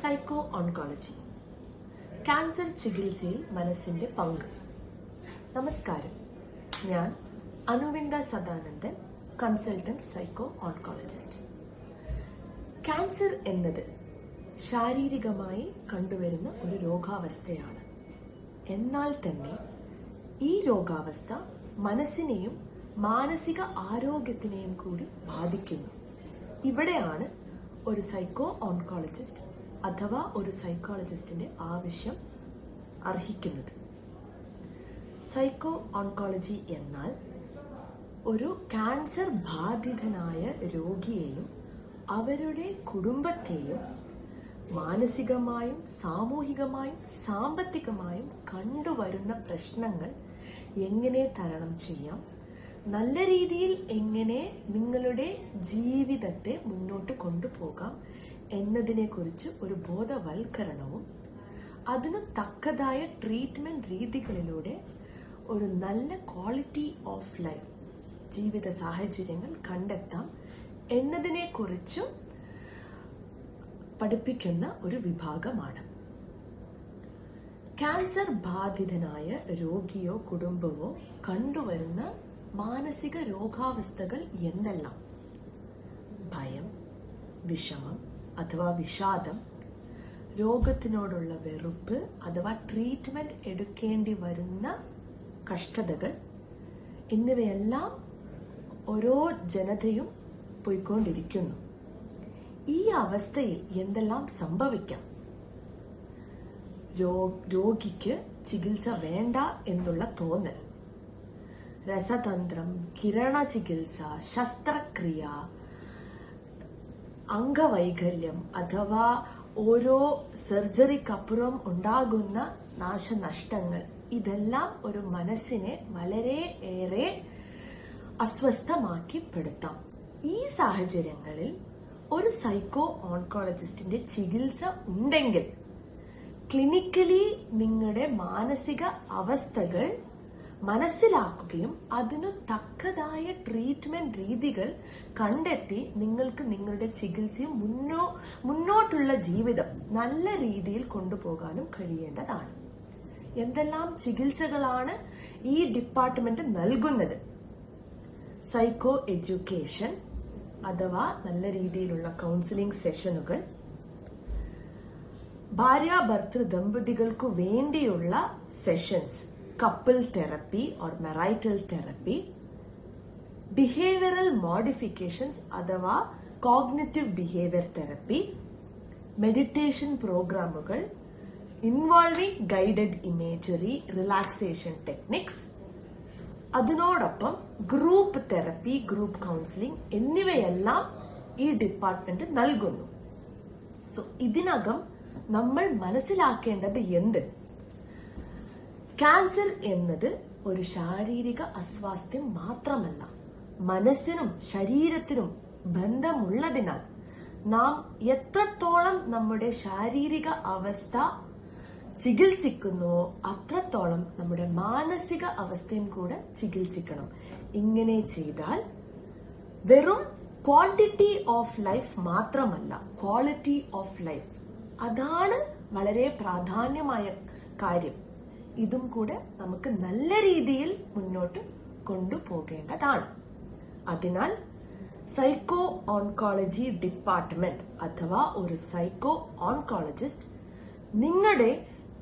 Psycho oncology, cancer ചികിത്സയിൽ മനസ്സിന്റെ പങ്ക്. നമസ്കാരം, ഞാൻ Anuvinda Sadanandan, consultant psycho oncologist. Cancer എന്നത് ശാരീരികമായി കണ്ടുവരുന്ന ഒരു രോഗാവസ്ഥയാണ്. എന്നാൽ തന്നെ ഈ രോഗാവസ്ഥ മനസ്സിനെയും മാനസിക ആരോഗ്യത്തിനെയും കൂടി ബാധിക്കുന്നു. ഇവിടെയാണ് ഒരു സൈക്കോ ഓൺകോളജിസ്റ്റ് അഥവാ ഒരു സൈക്കോളജിസ്റ്റിന്റെ ആവശ്യം അർഹിക്കുന്നത്. സൈക്കോ ഓൺകോളജി എന്നാൽ ഒരു ക്യാൻസർ ബാധിതനായ രോഗിയെയും അവരുടെ കുടുംബത്തെയും മാനസികമായും സാമൂഹികമായും സാമ്പത്തികമായും കണ്ടുവരുന്ന പ്രശ്നങ്ങൾ എങ്ങനെ തരണം ചെയ്യാം, നല്ല രീതിയിൽ എങ്ങനെ നിങ്ങളുടെ ജീവിതത്തെ മുന്നോട്ട് കൊണ്ടുപോകാം എന്നതിനെക്കുറിച്ച് ഒരു ബോധവൽക്കരണവും അതിന് തക്കതായ ട്രീറ്റ്മെന്റ് രീതികളിലൂടെ ഒരു നല്ല ക്വാളിറ്റി ഓഫ് ലൈഫ് ജീവിത സാഹചര്യങ്ങൾ കണ്ടെത്താം എന്നതിനെക്കുറിച്ചും പഠിപ്പിക്കുന്ന ഒരു വിഭാഗമാണ്. ക്യാൻസർ ബാധിതനായ രോഗിയോ കുടുംബമോ കണ്ടുവരുന്ന മാനസിക രോഗാവസ്ഥകൾ എന്തെല്ലാം? ഭയം, വിഷമം അഥവാ വിഷാദം, രോഗത്തിനോടുള്ള വെറുപ്പ് അഥവാ ട്രീറ്റ്മെന്റ് എടുക്കേണ്ടി വരുന്ന കഷ്ടതകൾ എന്നിവയെല്ലാം ഓരോ ജനതയും പോയിക്കൊണ്ടിരിക്കുന്നു. ഈ അവസ്ഥയിൽ എന്തെല്ലാം സംഭവിക്കാം? രോഗിക്ക് ചികിത്സ വേണ്ട എന്നുള്ള തോന്നൽ, രസതന്ത്രം, കിരണ ചികിത്സ, ശസ്ത്രക്രിയ, അംഗവൈകല്യം അഥവാ ഓരോ സർജറിക്കപ്പുറം ഉണ്ടാകുന്ന നാശനഷ്ടങ്ങൾ, ഇതെല്ലാം ഒരു മനസ്സിനെ വളരെ ഏറെ അസ്വസ്ഥമാക്കിപ്പെടുത്താം. ഈ സാഹചര്യങ്ങളിൽ ഒരു സൈക്കോ ഓൺകോളജിസ്റ്റിന്റെ ചികിത്സ ഉണ്ടെങ്കിൽ ക്ലിനിക്കലി നിങ്ങളുടെ മാനസിക അവസ്ഥകൾ മനസ്സിലാക്കുകയും അതിനു തക്കതായ ട്രീറ്റ്മെന്റ് രീതികൾ കണ്ടെത്തി നിങ്ങൾക്ക് നിങ്ങളുടെ ചികിത്സയും മുന്നോട്ടുള്ള ജീവിതം നല്ല രീതിയിൽ കൊണ്ടുപോകാനും കഴിയേണ്ടതാണ്. എന്തെല്ലാം ചികിത്സകളാണ് ഈ ഡിപ്പാർട്ട്മെന്റ് നൽകുന്നത്? സൈക്കോ എഡ്യൂക്കേഷൻ അഥവാ നല്ല രീതിയിലുള്ള കൗൺസിലിംഗ് സെഷനുകൾ, ഭാര്യാഭർത്തൃ ദമ്പതികൾക്കു വേണ്ടിയുള്ള sessions, couple therapy or marital therapy, behavioural modifications അഥവാ കോഗ്നിറ്റീവ് ബിഹേവിയർ തെറപ്പി, മെഡിറ്റേഷൻ പ്രോഗ്രാമുകൾ involving guided imagery, relaxation techniques, അതിനോടൊപ്പം ഗ്രൂപ്പ് തെറപ്പി, ഗ്രൂപ്പ് കൗൺസിലിംഗ് എന്നിവയെല്ലാം ഈ ഡിപ്പാർട്ട്മെന്റ് നൽകുന്നു. സോ ഇതിനകം നമ്മൾ മനസ്സിലാക്കേണ്ടത് എന്ത്? ക്യാൻസർ എന്നത് ഒരു ശാരീരിക അസ്വാസ്ഥ്യം മാത്രമല്ല, മനസ്സിനും ശരീരത്തിനും ബന്ധമുള്ളതിനാൽ നാം എത്രത്തോളം നമ്മുടെ ശാരീരിക അവസ്ഥ ചികിത്സിക്കുന്നുവോ അത്രത്തോളം നമ്മുടെ മാനസിക അവസ്ഥയും കൂടെ ചികിത്സിക്കണം. ഇങ്ങനെ ചെയ്താൽ വെറും ക്വാണ്ടിറ്റി ഓഫ് ലൈഫ് മാത്രമല്ല, ക്വാളിറ്റി ഓഫ് ലൈഫ്, അതാണ് വളരെ പ്രാധാന്യമായ കാര്യം. ഇതും കൂടെ നമുക്ക് നല്ല രീതിയിൽ മുന്നോട്ട് കൊണ്ടുപോകേണ്ടതാണ്. അതിനാൽ സൈക്കോ ഓൺകോളജി ഡിപ്പാർട്ട്മെന്റ് അഥവാ ഒരു സൈക്കോ ഓൺകോളജിസ്റ്റ് നിങ്ങളുടെ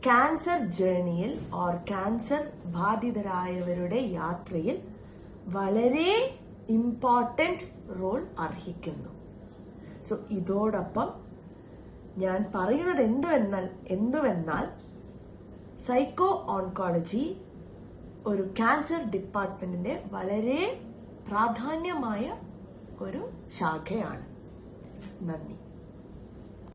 ക്യാൻസർ ജേർണിയിൽ ഓർ ക്യാൻസർ ബാധിതരായവരുടെ യാത്രയിൽ വളരെ ഇമ്പോർട്ടന്റ് റോൾ അർഹിക്കുന്നു. സോ ഇതോടൊപ്പം ഞാൻ പറയുന്നത് എന്തുവെന്നാൽ സൈക്കോ ഓൺകോളജി ഒരു ക്യാൻസർ ഡിപ്പാർട്ട്മെന്റിന്റെ വളരെ പ്രാധാന്യമായ ഒരു ശാഖയാണ്. നന്ദി.